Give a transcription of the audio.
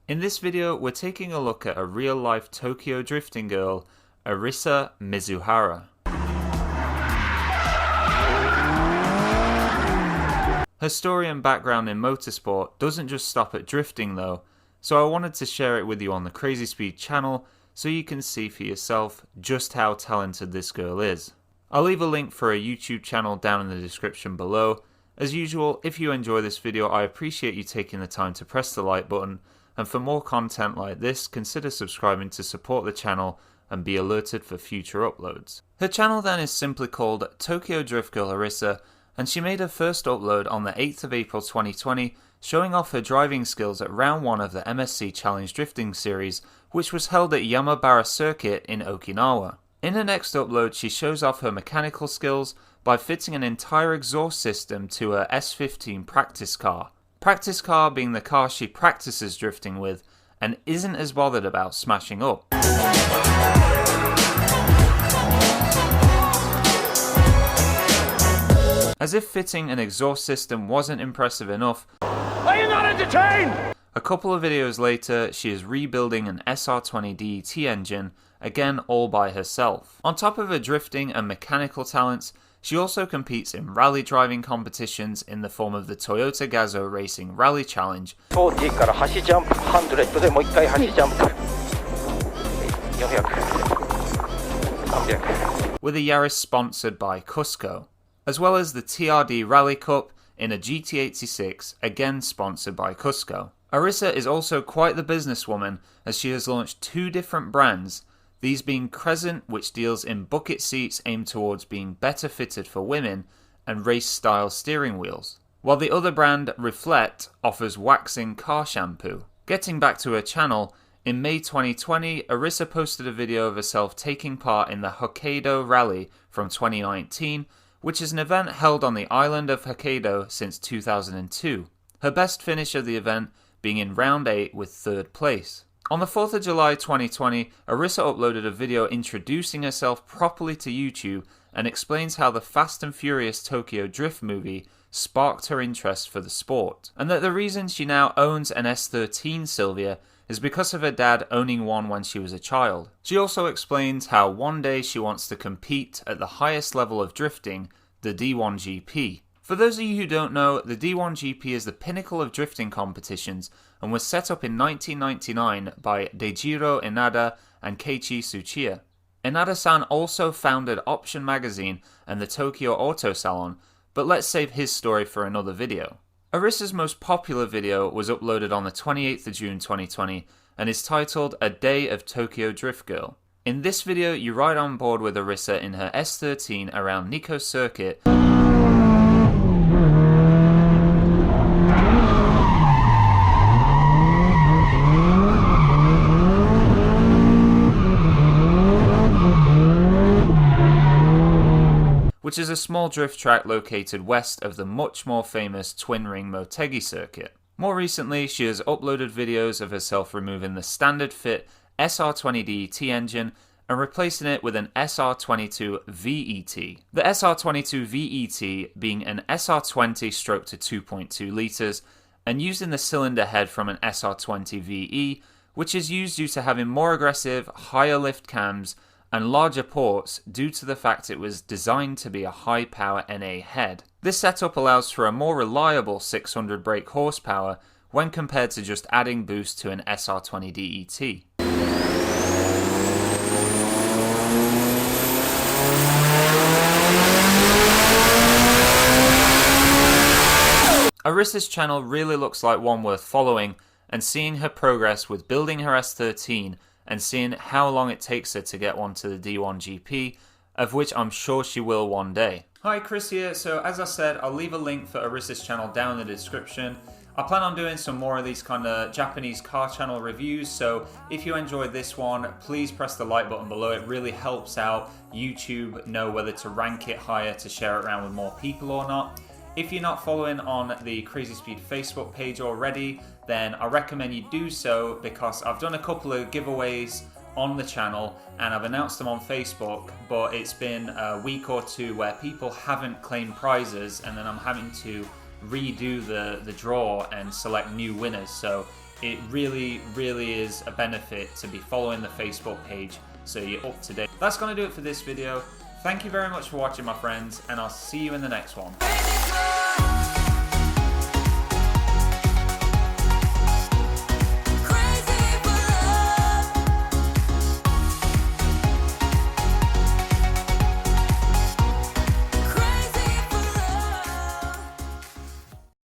In this video, we're taking a look at a real-life Tokyo drifting girl, Arisa Mizuhara. Her story and background in motorsport doesn't just stop at drifting though, so I wanted to share it with you on the Crazy Speed channel so you can see for yourself just how talented this girl is. I'll leave a link for a YouTube channel down in the description below. As usual, if you enjoy this video, I appreciate you taking the time to press the like button, and for more content like this, consider subscribing to support the channel and be alerted for future uploads. Her channel then is simply called Tokyo Drift Girl Arisa, and she made her first upload on the 8th of April 2020, showing off her driving skills at round 1 of the MSC Challenge Drifting Series, which was held at Yamabara Circuit in Okinawa. In her next upload, she shows off her mechanical skills by fitting an entire exhaust system to her S15 practice car. Practice car being the car she practices drifting with and isn't as bothered about smashing up. As if fitting an exhaust system wasn't impressive enough, are you not entertained? A couple of videos later, she is rebuilding an SR20 DET engine, again all by herself. On top of her drifting and mechanical talents, she also competes in rally driving competitions in the form of the Toyota Gazoo Racing Rally Challenge, 40から端ジャンプ100でもう一回端ジャンプ400 300 with a Yaris sponsored by Cusco, as well as the TRD Rally Cup in a GT86, again sponsored by Cusco. Arisa is also quite the businesswoman, as she has launched 2 different brands, these being Crescent, which deals in bucket seats aimed towards being better fitted for women, and race-style steering wheels, while the other brand, Reflect, offers waxing car shampoo. Getting back to her channel, in May 2020, Arisa posted a video of herself taking part in the Hokkaido Rally from 2019, which is an event held on the island of Hokkaido since 2002. Her best finish of the event being in round 8 with 3rd place. On the 4th of July 2020, Arisa uploaded a video introducing herself properly to YouTube and explains how the Fast and Furious Tokyo Drift movie sparked her interest for the sport, and that the reason she now owns an S13 Silvia is because of her dad owning one when she was a child. She also explains how one day she wants to compete at the highest level of drifting, the D1GP. For those of you who don't know, the D1GP is the pinnacle of drifting competitions and was set up in 1999 by Dejiro Inada and Keiichi Tsuchiya. Inada-san also founded Option Magazine and the Tokyo Auto Salon, but let's save his story for another video. Arisa's most popular video was uploaded on the 28th of June 2020 and is titled A Day of Tokyo Drift Girl. In this video, you ride on board with Arisa in her S13 around Nikko Circuit, which is a small drift track located west of the much more famous Twin Ring Motegi circuit. More recently, she has uploaded videos of herself removing the standard fit SR20 DET engine and replacing it with an SR22 VET. The SR22 VET being an SR20 stroked to 2.2 litres and using the cylinder head from an SR20 VE, which is used due to having more aggressive, higher lift cams and larger ports due to the fact it was designed to be a high power NA head. This setup allows for a more reliable 600 brake horsepower when compared to just adding boost to an SR20 DET. Arisa's channel really looks like one worth following, and seeing her progress with building her S13 and seeing how long it takes her to get one to the D1GP, of which I'm sure she will one day. Hi, Chris here. So as I said, I'll leave a link for Arisa's channel down in the description. I plan on doing some more of these kind of Japanese car channel reviews, so if you enjoyed this one, please press the like button below. It really helps out YouTube know whether to rank it higher to share it around with more people or not. If you're not following on the Crazy Speed Facebook page already, then I recommend you do so, because I've done a couple of giveaways on the channel and I've announced them on Facebook, but it's been a week or two where people haven't claimed prizes, and then I'm having to redo the draw and select new winners. So it really is a benefit to be following the Facebook page so you're up to date. That's going to do it for this video. Thank you very much for watching, my friends, and I'll see you in the next one.